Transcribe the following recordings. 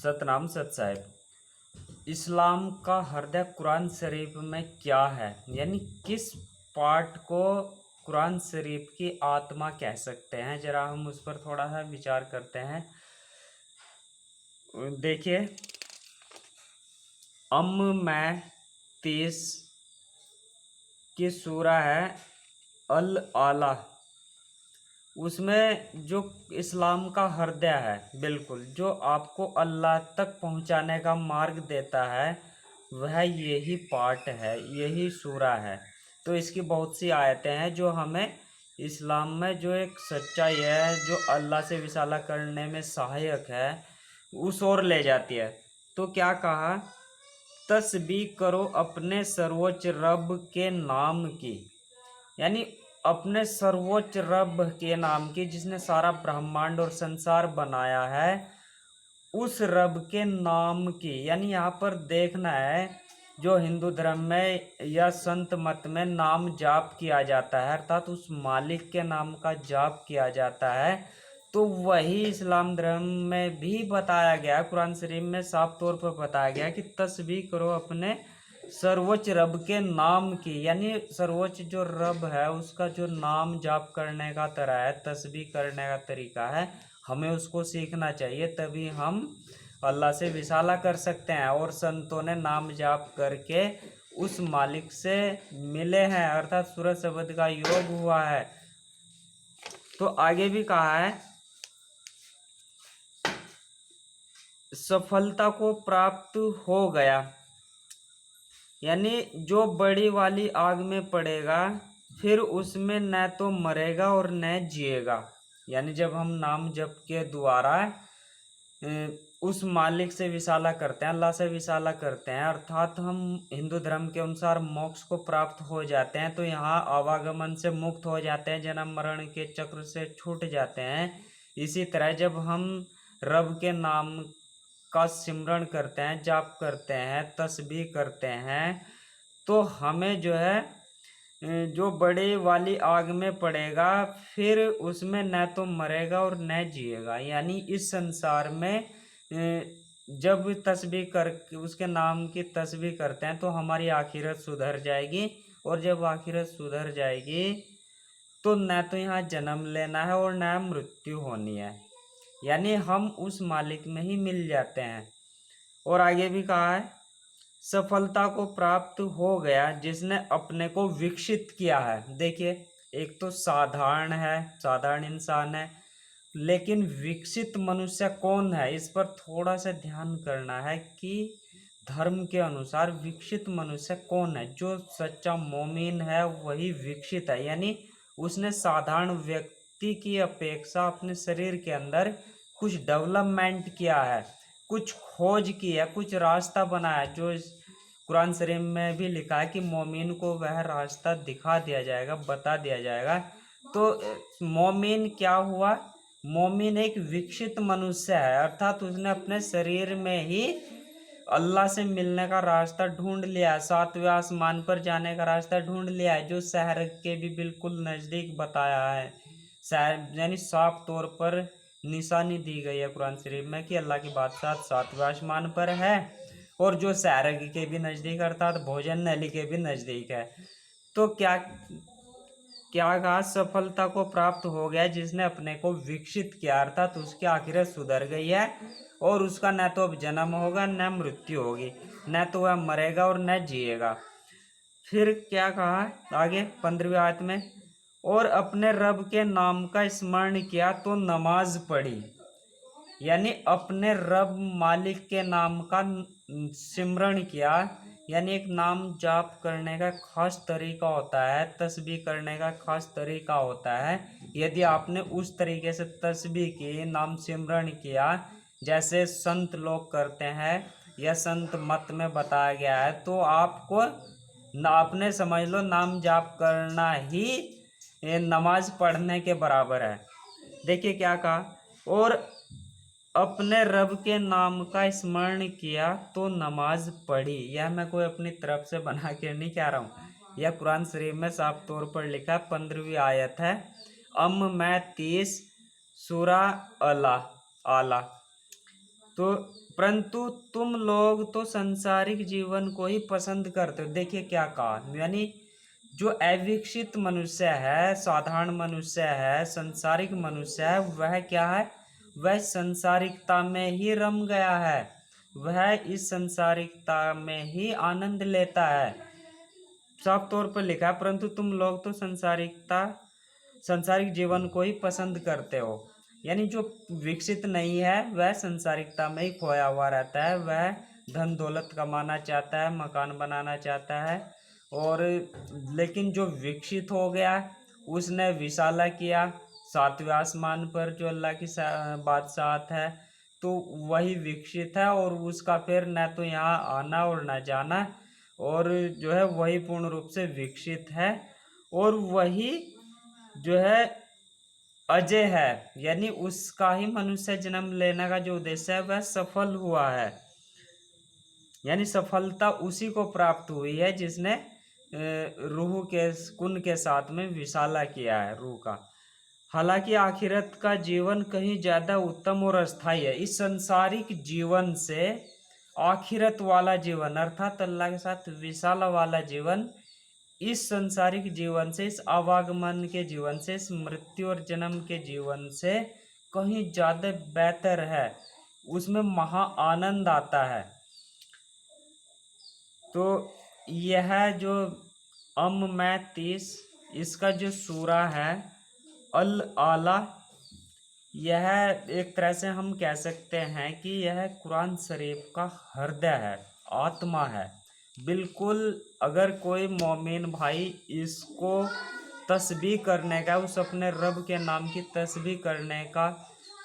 सतनाम सत साहिब। इस्लाम का हृदय कुरान शरीफ में क्या है, यानी किस पार्ट को कुरान शरीफ की आत्मा कह सकते हैं, जरा हम उस पर थोड़ा सा विचार करते हैं। देखिए, मैं 30 की सूरा है अल आला, उसमें जो इस्लाम का हृदय है, बिल्कुल जो आपको अल्लाह तक पहुंचाने का मार्ग देता है, वह यही पार्ट है, यही सूरा है। तो इसकी बहुत सी आयतें हैं जो हमें इस्लाम में जो एक सच्चाई है, जो अल्लाह से विसाला करने में सहायक है, उस ओर ले जाती है। तो क्या कहा, तस्बीह करो अपने सर्वोच्च रब के नाम की, यानी अपने सर्वोच्च रब के नाम की, जिसने सारा ब्रह्मांड और संसार बनाया है, उस रब के नाम की। यानी यहाँ पर देखना है, जो हिंदू धर्म में या संत मत में नाम जाप किया जाता है, अर्थात उस मालिक के नाम का जाप किया जाता है, तो वही इस्लाम धर्म में भी बताया गया, कुरान शरीफ में साफ तौर पर बताया गया कि तस्बीह करो अपने सर्वोच्च रब के नाम की। यानी सर्वोच्च जो रब है उसका जो नाम जाप करने का तरह है, तस्बीह करने का तरीका है, हमें उसको सीखना चाहिए, तभी हम अल्लाह से विसाला कर सकते हैं। और संतों ने नाम जाप करके उस मालिक से मिले हैं, अर्थात सूरज शब्द का योग हुआ है। तो आगे भी कहा है, सफलता को प्राप्त हो गया, यानी जो बड़ी वाली आग में पड़ेगा फिर उसमें न तो मरेगा और न जिएगा। यानी जब हम नाम जप के द्वारा उस मालिक से विसाला करते हैं, अल्लाह से विसाला करते हैं, अर्थात हम हिंदू धर्म के अनुसार मोक्ष को प्राप्त हो जाते हैं, तो यहाँ आवागमन से मुक्त हो जाते हैं, जन्म मरण के चक्र से छूट जाते हैं। इसी तरह जब हम रब के नाम का सिमरण करते हैं, जाप करते हैं, तस्बीह करते हैं, तो हमें जो है जो बड़े वाली आग में पड़ेगा फिर उसमें न तो मरेगा और न जिएगा। यानी इस संसार में जब तस्बीह कर उसके नाम की तस्बीह करते हैं तो हमारी आखिरत सुधर जाएगी, और जब आखिरत सुधर जाएगी तो न तो यहाँ जन्म लेना है और न मृत्यु होनी है, यानी हम उस मालिक में ही मिल जाते हैं। और आगे भी कहा है, सफलता को प्राप्त हो गया जिसने अपने को विकसित किया है। देखिए, एक तो साधारण है, साधारण इंसान है, लेकिन विकसित मनुष्य कौन है, इस पर थोड़ा सा ध्यान करना है कि धर्म के अनुसार विकसित मनुष्य कौन है। जो सच्चा मोमिन है वही विकसित है, यानी उसने साधारण व्यक्ति की अपेक्षा अपने शरीर के अंदर कुछ डेवलपमेंट किया है, कुछ खोज की है, कुछ रास्ता बनाया, जो इस कुरान शरीफ में भी लिखा है कि मोमिन को वह रास्ता दिखा दिया जाएगा, बता दिया जाएगा। तो मोमिन क्या हुआ, मोमिन एक विकसित मनुष्य है, अर्थात उसने अपने शरीर में ही अल्लाह से मिलने का रास्ता ढूंढ लिया है, सातवें आसमान पर जाने का रास्ता ढूंढ लिया है, जो शहर के भी बिल्कुल नज़दीक बताया है। शहर यानी साफ तौर पर निशानी दी गई है कुरान शरीफ में कि अल्लाह की बादशाह सातवें आसमान पर है, और जो शहर के भी नज़दीक अर्थात भोजन नली के भी नज़दीक है। तो क्या क्या कहा, सफलता को प्राप्त हो गया जिसने अपने को विकसित किया, अर्थात उसकी आखिरत सुधर गई है, और उसका न तो अब जन्म होगा न मृत्यु होगी, न तो वह मरेगा और न जिएगा। फिर क्या कहा आगे 15वीं आयत में, और अपने रब के नाम का स्मरण किया तो नमाज पढ़ी, यानी अपने रब मालिक के नाम का सिमरण किया। यानी एक नाम जाप करने का खास तरीका होता है, तस्बीह करने का खास तरीका होता है। यदि आपने उस तरीके से तस्बीह की, नाम सिमरण किया जैसे संत लोग करते हैं या संत मत में बताया गया है, तो आपको आपने समझ लो नाम जाप करना ही नमाज पढ़ने के बराबर है। देखिए क्या कहा, और अपने रब के नाम का स्मरण किया तो नमाज पढ़ी। यह मैं कोई अपनी तरफ से बना के नहीं कह रहा हूँ, यह कुरान शरीफ में साफ तौर पर लिखा, 15वीं आयत है, मैं 30 सूरा आला। तो परंतु तुम लोग तो संसारिक जीवन को ही पसंद करते हो। देखिए क्या कहा, यानी जो अविकसित मनुष्य है, साधारण मनुष्य है, संसारिक मनुष्य है, वह क्या है, वह संसारिकता में ही रम गया है, वह इस संसारिकता में ही आनंद लेता है। साफ तौर पर लिखा है, परंतु तुम लोग तो संसारिक जीवन को ही पसंद करते हो। यानी जो विकसित नहीं है वह संसारिकता में ही खोया हुआ रहता है, वह धन दौलत कमाना चाहता है, मकान बनाना चाहता है। और लेकिन जो विकसित हो गया उसने विशाला किया, सातवें आसमान पर जो अल्लाह की बादशाहत है, तो वही विकसित है और उसका फिर न तो यहाँ आना और न जाना, और जो है वही पूर्ण रूप से विकसित है, और वही जो है अजय है। यानी उसका ही मनुष्य जन्म लेने का जो उद्देश्य है वह सफल हुआ है। यानी सफलता उसी को प्राप्त हुई है जिसने रूह के कुन के साथ में विशाला किया है रूह का। हालांकि आखिरत का जीवन कहीं ज्यादा उत्तम और अस्थायी है। इस संसारिक जीवन से आखिरत वाला जीवन अर्थात अल्लाह के साथ विशाला वाला जीवन, इस संसारिक जीवन से, इस आवागमन के जीवन से, इस मृत्यु और जन्म के जीवन से कहीं ज्यादा बेहतर है, उसमें महा आनंद आता है। तो यह जो मैं 30 इसका जो सूरा है अल आला, यह एक तरह से हम कह सकते हैं कि यह कुरान शरीफ का हृदय है, आत्मा है बिल्कुल। अगर कोई मोमिन भाई इसको तस्बीह करने का, उस अपने रब के नाम की तस्बीह करने का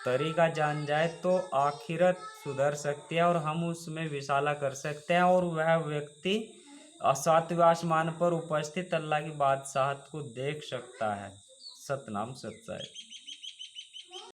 तरीका जान जाए तो आखिरत सुधर सकती है और हम उसमें विशाला कर सकते हैं, और वह व्यक्ति सातवें आसमान पर उपस्थित अल्लाह की बादशाहत को देख सकता है। सतनाम सच्चाई।